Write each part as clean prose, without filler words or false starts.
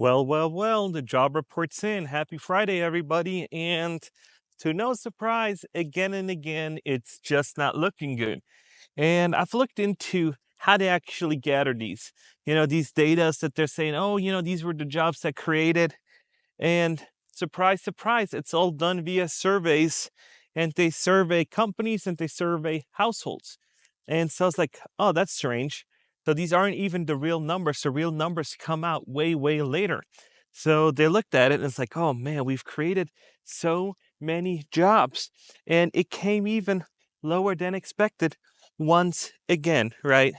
Well, the job report's in. Happy Friday, everybody. And to no surprise, again and again, it's just not looking good. And I've looked into how to actually gather these data that they're saying, oh, these were the jobs that created. And surprise, surprise, it's all done via surveys. And they survey companies and they survey households. And so it's like, oh, that's strange. So these aren't even the real numbers. The real numbers come out way, way later. So they looked at it and it's like, oh man, we've created so many jobs. And it came even lower than expected once again, right?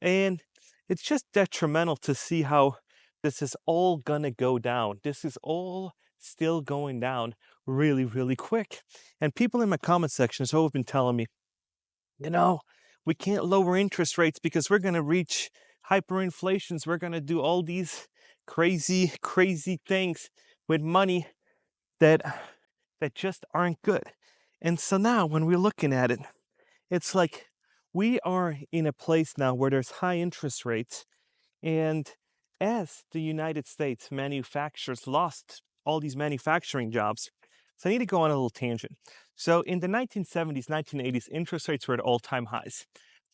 And it's just detrimental to see how this is all gonna go down. This is all still going down really, really quick. And people in my comment sections have been telling me, you know, we can't lower interest rates because we're going to reach hyperinflations. We're going to do all these crazy, crazy things with money that just aren't good. And so now when we're looking at it, it's like we are in a place now where there's high interest rates. And as the United States manufacturers lost all these manufacturing jobs, so I need to go on a little tangent. So in the 1970s, 1980s, interest rates were at all-time highs.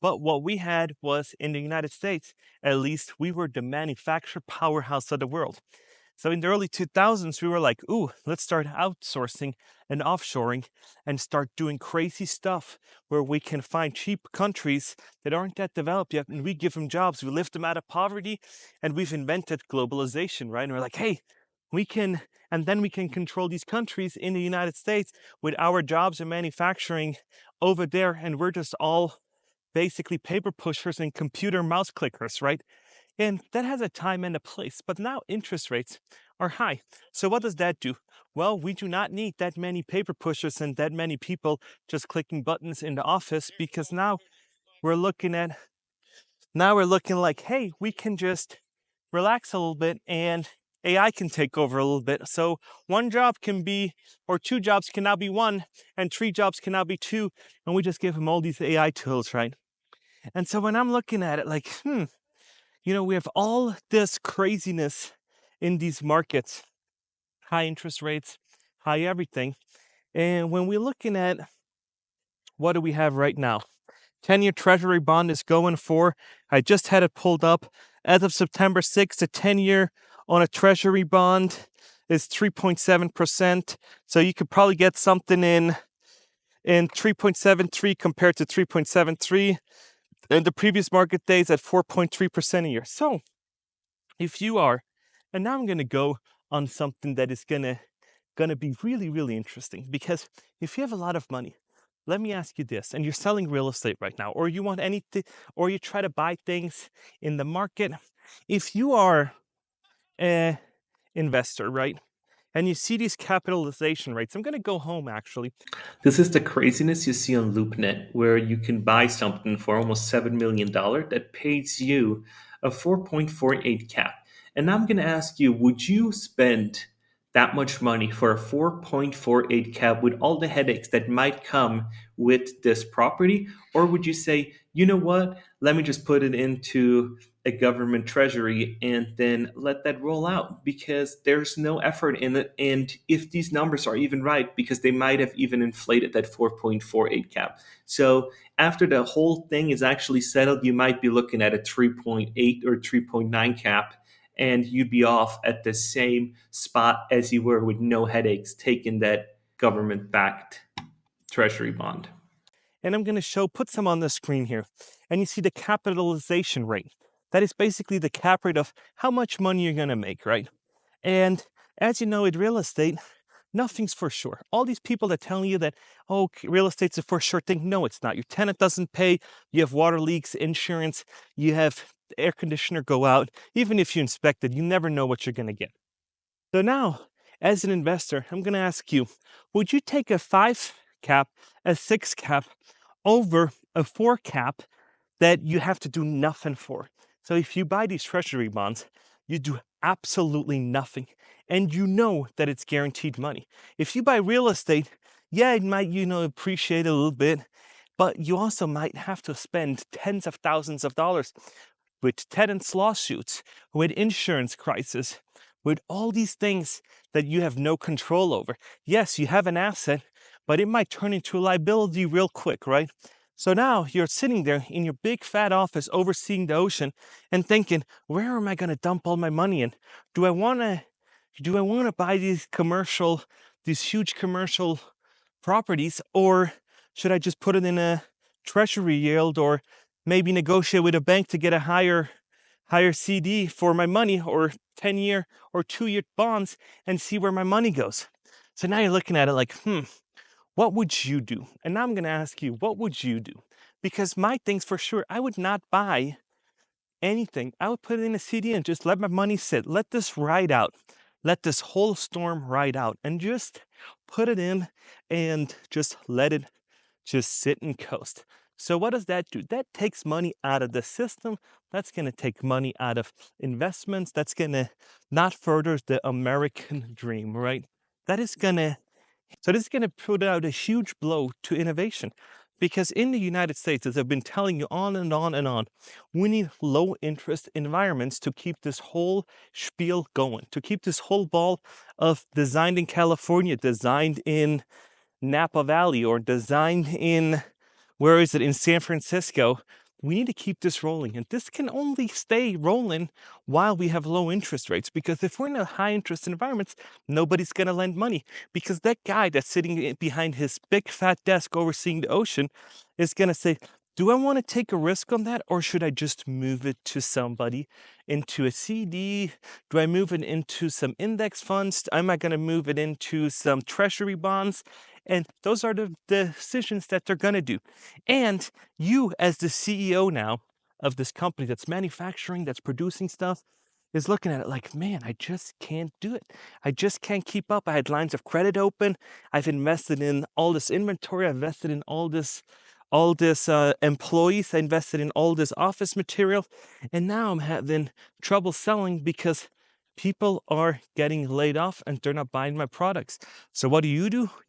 But what we had was in the United States, at least we were the manufacturer powerhouse of the world. So in the early 2000s, we were like, ooh, let's start outsourcing and offshoring and start doing crazy stuff where we can find cheap countries that aren't that developed yet and we give them jobs, we lift them out of poverty, and we've invented globalization, right? And we're like, hey, and then we can control these countries in the United States with our jobs and manufacturing over there, and we're just all basically paper pushers and computer mouse clickers, right? And that has a time and a place, but now interest rates are high. So what does that do? Well, we do not need that many paper pushers and that many people just clicking buttons in the office, because we're looking at we're looking like, hey, we can just relax a little bit and AI can take over a little bit. So one job can be, or two jobs can now be one, and three jobs can now be two, and we just give them all these AI tools, right? And so when I'm looking at it like, we have all this craziness in these markets, high interest rates, high everything. And when we're looking at what do we have right now? 10-year treasury bond is going for, I just had it pulled up, as of September 6th, the 10-year on a treasury bond is 3.7%. So you could probably get something in 3.73 compared to 3.73. And the previous market days at 4.3% a year. So if you are, and now I'm going to go on something that is going to be really, really interesting, because if you have a lot of money, let me ask you this, and you're selling real estate right now, or you want anything, or you try to buy things in the market. If you are an investor, right, and you see these capitalization rates, I'm going to go home actually. This is the craziness you see on LoopNet, where you can buy something for almost $7 million that pays you a 4.48 cap. And I'm going to ask you, would you spend that much money for a 4.48 cap with all the headaches that might come with this property? Or would you say, you know what, let me just put it into a government treasury and then let that roll out, because there's no effort in it? And if these numbers are even right, because they might have even inflated that 4.48 cap. So after the whole thing is actually settled, you might be looking at a 3.8 or 3.9 cap, and you'd be off at the same spot as you were with no headaches taking that government backed treasury bond. And I'm going to put some on the screen here. And you see the capitalization rate. That is basically the cap rate of how much money you're going to make, right? And as you know, in real estate, nothing's for sure. All these people that tell you that, oh, real estate's a for sure thing. No, it's not. Your tenant doesn't pay. You have water leaks, insurance. You have the air conditioner go out. Even if you inspect it, you never know what you're going to get. So now, as an investor, I'm going to ask you, would you take a 5 cap, a 6 cap over a 4 cap that you have to do nothing for? So if you buy these treasury bonds, you do absolutely nothing, and you know that it's guaranteed money. If you buy real estate, yeah, it might, appreciate a little bit, but you also might have to spend tens of thousands of dollars with tenants lawsuits, with insurance crisis, with all these things that you have no control over. Yes, you have an asset, but it might turn into a liability real quick, right? So now you're sitting there in your big fat office overseeing the ocean and thinking, where am I going to dump all my money in? Do I want to buy these huge commercial properties, or should I just put it in a treasury yield, or maybe negotiate with a bank to get a higher CD for my money, or 10-year or 2-year bonds, and see where my money goes? So now you're looking at it like, what would you do? And now I'm going to ask you, what would you do? Because my things for sure, I would not buy anything. I would put it in a CD and just let my money sit. Let this ride out. Let this whole storm ride out, and just put it in and just let it just sit and coast. So what does that do? That takes money out of the system. That's going to take money out of investments. That's going to not further the American dream, right? That is going to So this is going to put out a huge blow to innovation, because in the United States, as I've been telling you on and on and on, we need low interest environments to keep this whole spiel going, to keep this whole ball of designed in California, designed in Napa Valley, or designed in, where is it, in San Francisco. We need to keep this rolling, and this can only stay rolling while we have low interest rates, because if we're in a high interest environments, nobody's going to lend money, because that guy that's sitting behind his big fat desk overseeing the ocean is going to say, do I want to take a risk on that, or should I just move it to somebody, into a CD? Do I move it into some index funds? Am I going to move it into some treasury bonds? And those are the decisions that they're going to do. And you, as the CEO now of this company that's manufacturing, that's producing stuff, is looking at it like, man, I just can't do it. I just can't keep up. I had lines of credit open. I've invested in all this inventory. I've invested in all this employees. I invested in all this office material. And now I'm having trouble selling because people are getting laid off and they're not buying my products. So what do?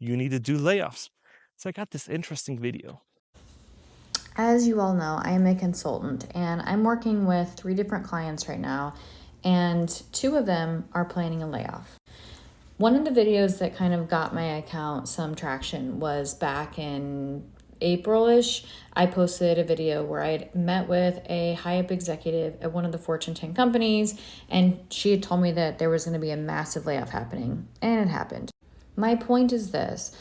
You need to do layoffs. So I got this interesting video. As you all know, I am a consultant and I'm working with 3 different clients right now, and 2 of them are planning a layoff. One of the videos that kind of got my account some traction was back in April-ish. I posted a video where I'd met with a high-up executive at one of the Fortune 10 companies, and she had told me that there was going to be a massive layoff happening, and it happened. My point is this: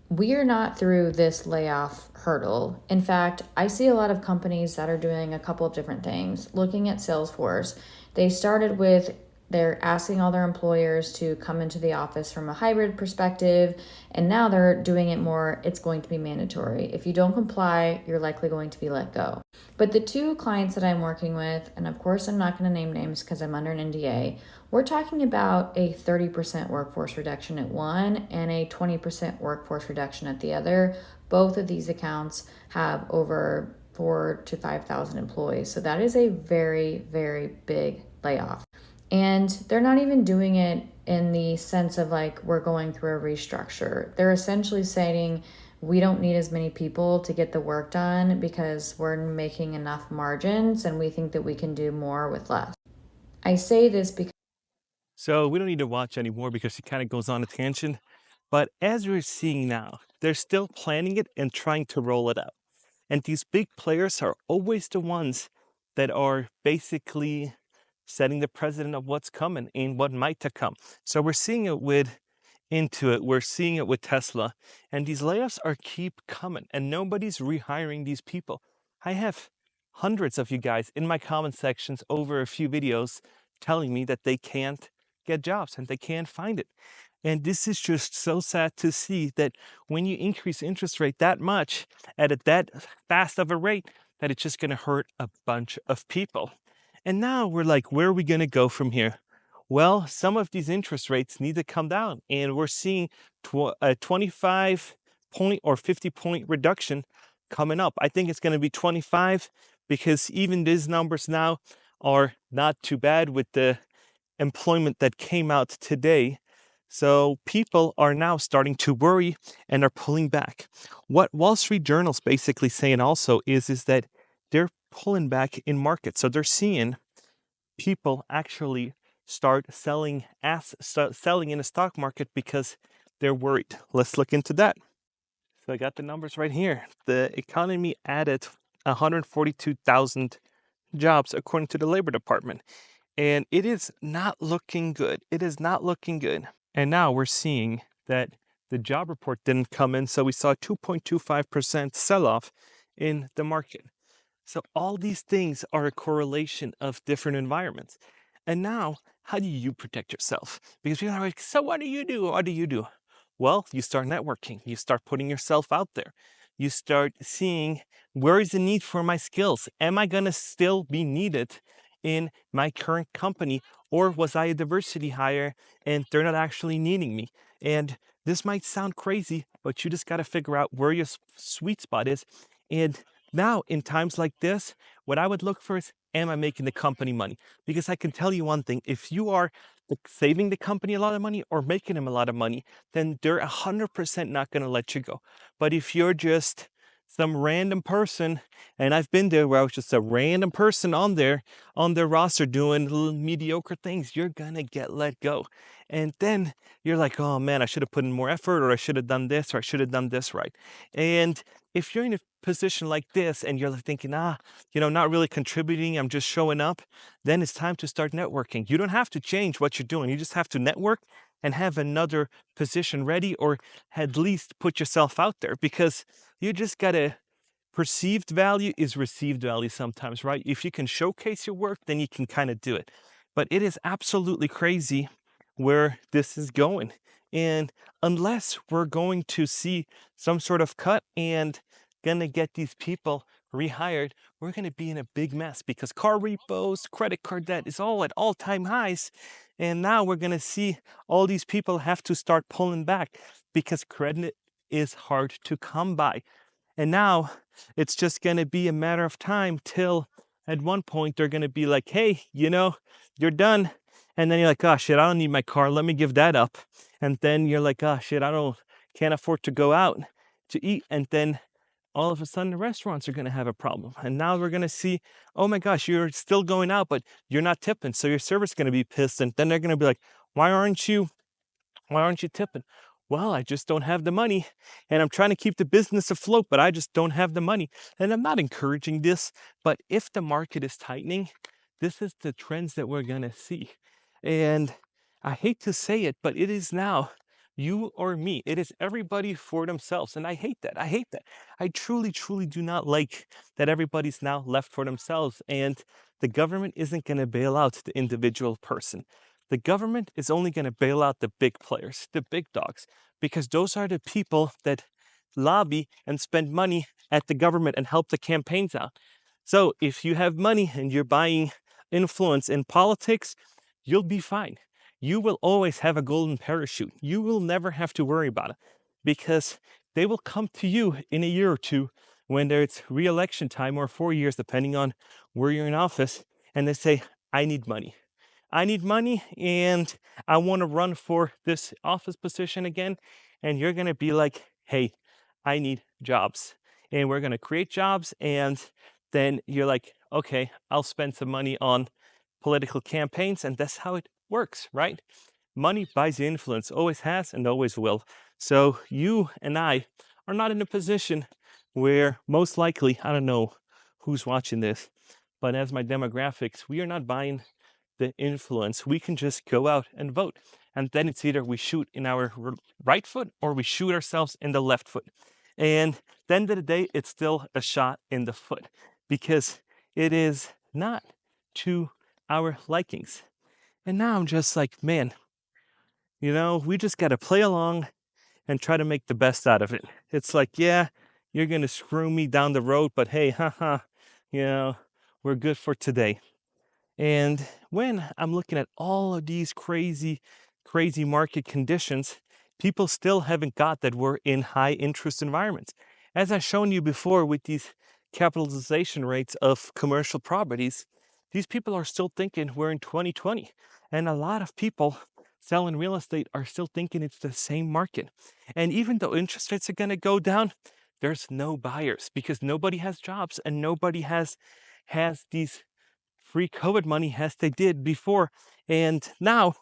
we are not through this layoff hurdle. In fact, I see a lot of companies that are doing a couple of different things. Looking at Salesforce, they started with they're asking all their employers to come into the office from a hybrid perspective, and now they're doing it more, it's going to be mandatory. If you don't comply, you're likely going to be let go. But the 2 clients that I'm working with, and of course I'm not going to name names because I'm under an NDA, we're talking about a 30% workforce reduction at one and a 20% workforce reduction at the other. Both of these accounts have over 4,000 to 5,000 employees. So that is a very, very big layoff. And they're not even doing it in the sense of like, we're going through a restructure. They're essentially saying, we don't need as many people to get the work done because we're making enough margins and we think that we can do more with less. I say this because So we don't need to watch anymore because it kind of goes on a tangent. But as we're seeing now, they're still planning it and trying to roll it out. And these big players are always the ones that are basically setting the precedent of what's coming and what might to come. So we're seeing it with Intuit, we're seeing it with Tesla, and these layoffs are keep coming, and nobody's rehiring these people. I have hundreds of you guys in my comment sections over a few videos telling me that they can't get jobs and they can't find it. And this is just so sad to see that when you increase interest rate that much at that fast of a rate, that it's just going to hurt a bunch of people. And now we're like, where are we going to go from here? Well, some of these interest rates need to come down, and we're seeing a 25 point or 50 point reduction coming up. I think it's going to be 25, because even these numbers now are not too bad with the employment that came out today. So people are now starting to worry and are pulling back. What Wall Street Journal's basically saying also is that they're pulling back in markets. So they're seeing people actually start selling in the stock market because they're worried. Let's look into that. So I got the numbers right here. The economy added 142,000 jobs according to the Labor Department. And it is not looking good. It is not looking good. And now we're seeing that the job report didn't come in, so we saw a 2.25% sell-off in the market. So all these things are a correlation of different environments. And now, how do you protect yourself? Because people are like, so what do you do? What do you do? Well, you start networking. You start putting yourself out there. You start seeing, where is the need for my skills? Am I going to still be needed in my current company? Or was I a diversity hire and they're not actually needing me? And this might sound crazy, but you just got to figure out where your sweet spot is. And now, in times like this, what I would look for is, am I making the company money? Because I can tell you one thing, if you are saving the company a lot of money or making them a lot of money, then they're 100% not going to let you go. But if you're just some random person, and I've been there where I was just a random person on their roster doing little mediocre things, you're going to get let go. And then you're like, oh man, I should have put in more effort, or I should have done this, or I should have done this right. And if you're in a position like this and you're thinking, not really contributing, I'm just showing up, then it's time to start networking. You don't have to change what you're doing. You just have to network and have another position ready, or at least put yourself out there, because you just got to, perceived value is received value sometimes, right? If you can showcase your work, then you can kind of do it. But it is absolutely crazy where this is going. And unless we're going to see some sort of cut and gonna get these people rehired, we're gonna be in a big mess, because car repos, credit card debt is all at all-time highs. And now we're gonna see all these people have to start pulling back because credit is hard to come by. And now it's just going to be a matter of time till at one point they're going to be like, hey, you're done. And then you're like, oh shit, I don't need my car. Let me give that up. And then you're like, oh shit, can't afford to go out to eat. And then all of a sudden the restaurants are going to have a problem. And now we're going to see, oh my gosh, you're still going out, but you're not tipping. So your server's going to be pissed. And then they're going to be like, why aren't you tipping? Well, I just don't have the money, and I'm trying to keep the business afloat, but I just don't have the money. And I'm not encouraging this, but if the market is tightening, this is the trends that we're going to see. And I hate to say it, but it is now you or me. It is everybody for themselves. And I hate that. I hate that. I truly, truly do not like that everybody's now left for themselves, and the government isn't going to bail out the individual person. The government is only going to bail out the big players, the big dogs, because those are the people that lobby and spend money at the government and help the campaigns out. So if you have money and you're buying influence in politics, you'll be fine. You will always have a golden parachute. You will never have to worry about it, because they will come to you in a year or two when it's re-election time, or 4 years, depending on where you're in office, and they say, I need money. I need money and I want to run for this office position again. And you're going to be like, hey, I need jobs. And we're going to create jobs. And then you're like, okay, I'll spend some money on political campaigns. And that's how it works, right? Money buys you influence, always has and always will. So you and I are not in a position where, most likely, I don't know who's watching this, but as my demographics, we are not buying the influence. We can just go out and vote. And then it's either we shoot in our right foot or we shoot ourselves in the left foot. And at the end of the day, it's still a shot in the foot, because it is not to our likings. And now I'm just like, man, we just got to play along and try to make the best out of it. It's like, yeah, you're going to screw me down the road, but hey, we're good for today. And when I'm looking at all of these crazy, crazy market conditions, people still haven't got that we're in high interest environments. As I've shown you before with these capitalization rates of commercial properties, these people are still thinking we're in 2020. And a lot of people selling real estate are still thinking it's the same market. And even though interest rates are going to go down, there's no buyers, because nobody has jobs and nobody has these free COVID money as they did before. And now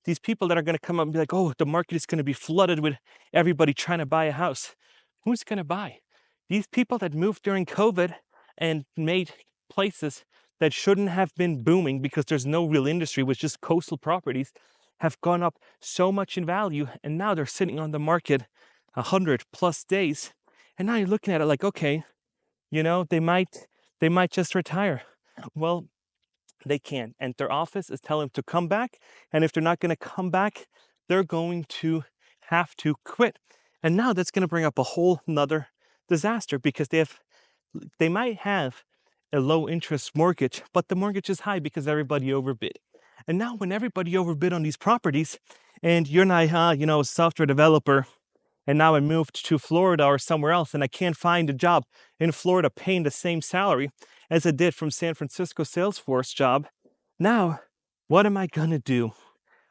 these people that are going to come up and be like, oh, the market is going to be flooded with everybody trying to buy a house. Who's going to buy? These people that moved during COVID and made places that shouldn't have been booming because there's no real industry with just coastal properties have gone up so much in value, and now they're sitting on the market 100+ days. And now you're looking at it like, okay, they might just retire. Well, they can't. And their office is telling them to come back. And if they're not going to come back, they're going to have to quit. And now that's going to bring up a whole nother disaster, because they might have a low interest mortgage, but the mortgage is high because everybody overbid. And now when everybody overbid on these properties, and you're not, a software developer, and now I moved to Florida or somewhere else, and I can't find a job in Florida paying the same salary as I did from San Francisco Salesforce job. Now, what am I gonna do?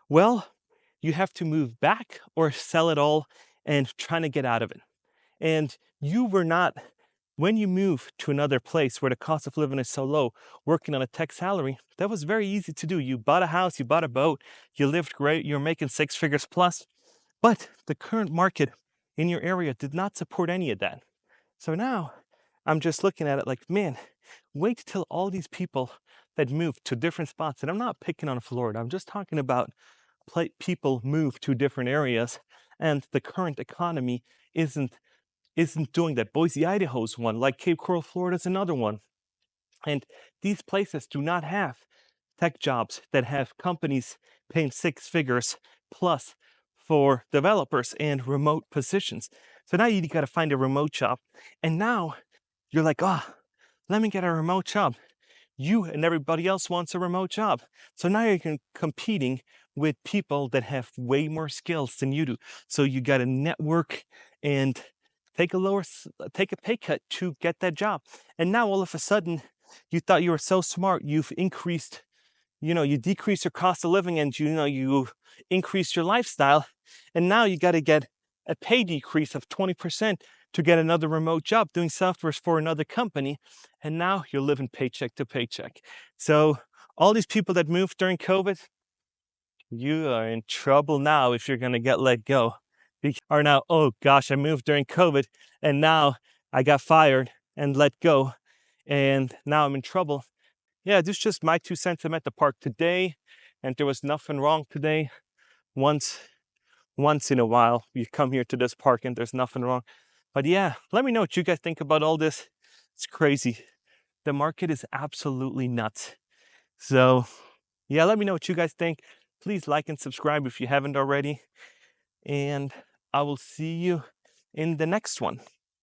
Well, you have to move back or sell it all and trying to get out of it. And you were not, when you move to another place where the cost of living is so low, working on a tech salary, that was very easy to do. You bought a house, you bought a boat, you lived great, you're making 6 figures plus. But the current market in your area did not support any of that. So now I'm just looking at it like, man, wait till all these people that move to different spots, and I'm not picking on Florida, I'm just talking about people move to different areas, and the current economy isn't doing that. Boise, Idaho's one, like Cape Coral, Florida's another one. And these places do not have tech jobs that have companies paying 6 figures plus for developers and remote positions. So now you got to find a remote job. And now you're like, let me get a remote job. You and everybody else wants a remote job. So now you're competing with people that have way more skills than you do. So you got to network and take a pay cut to get that job. And now all of a sudden, you thought you were so smart, you've increased, you decrease your cost of living, and you increase your lifestyle. And now you got to get a pay decrease of 20% to get another remote job doing software for another company. And now you're living paycheck to paycheck. So all these people that moved during COVID, you are in trouble now if you're going to get let go. Or now, oh gosh, I moved during COVID and now I got fired and let go, and now I'm in trouble. Yeah, this is just my 2 cents. I'm at the park today, and there was nothing wrong today. Once in a while, you come here to this park and there's nothing wrong. But yeah, let me know what you guys think about all this. It's crazy. The market is absolutely nuts. So yeah, let me know what you guys think. Please like and subscribe if you haven't already. And I will see you in the next one.